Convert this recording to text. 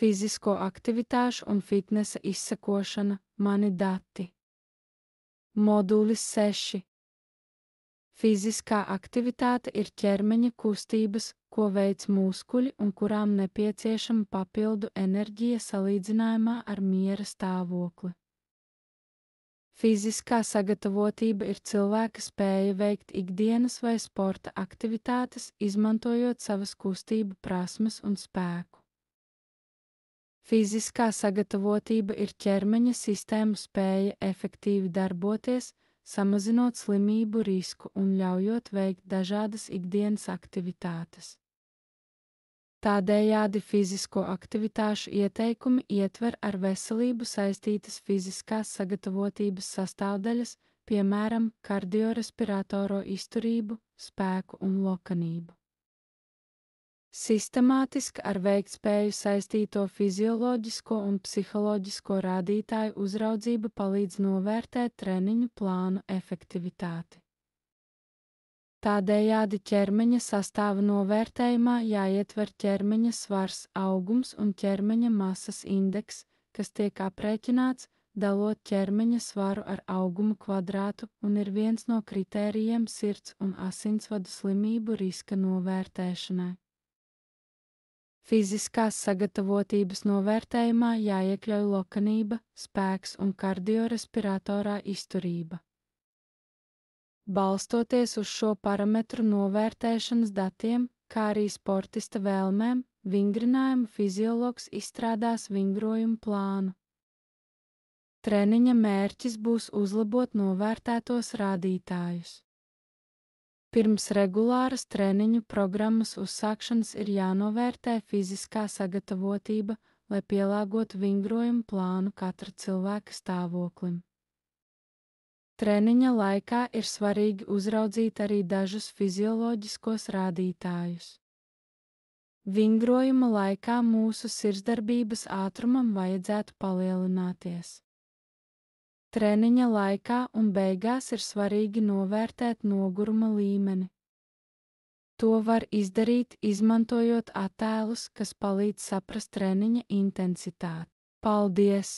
Fizisko aktivitāšu un fitnesa izsekošana, mani dati. Modulis 6. Fiziskā aktivitāte ir ķermeņa kustības, ko veic muskuļi un kurām nepieciešama papildu enerģija salīdzinājumā ar miera stāvokli. Fiziskā sagatavotība ir cilvēka spēja veikt ikdienas vai sporta aktivitātes, izmantojot savas kustību prasmes un spēku. Fiziskā sagatavotība ir ķermeņa sistēmu spēja efektīvi darboties, samazinot slimību risku un ļaujot veikt dažādas ikdienas aktivitātes. Tādējādi fizisko aktivitāšu ieteikumi ietver ar veselību saistītas fiziskās sagatavotības sastāvdaļas, piemēram, kardiorespirātoro izturību, spēku un lokanību. Sistemātiski ar veiktspēju saistīto fizioloģisko un psiholoģisko rādītāju uzraudzība palīdz novērtēt treniņu plānu efektivitāti. Tādējādi ķermeņa sastāva novērtējumā jāietver ķermeņa svars, augums un ķermeņa masas indeks, kas tiek aprēķināts, dalot ķermeņa svaru ar augumu kvadrātu un ir viens no kritērijiem sirds un asinsvadu slimību riska novērtēšanai. Fiziskās sagatavotības novērtējumā jāiekļauj lokanība, spēks un kardiorespiratorā izturība. Balstoties uz šo parametru novērtēšanas datiem, kā arī sportista vēlmēm, vingrinājumu fiziologs izstrādās vingrojumu plānu. Treniņa mērķis būs uzlabot novērtētos rādītājus. Pirms regulāras treniņu programmas uzsākšanas ir jānovērtē fiziskā sagatavotība, lai pielāgotu vingrojumu plānu katra cilvēka stāvoklim. Treniņa laikā ir svarīgi uzraudzīt arī dažus fizioloģiskos rādītājus. Vingrojuma laikā mūsu sirdsdarbības ātrumam vajadzētu palielināties. Treniņa laikā un beigās ir svarīgi novērtēt noguruma līmeni. To var izdarīt, izmantojot attēlus, kas palīdz saprast treniņa intensitāti. Paldies!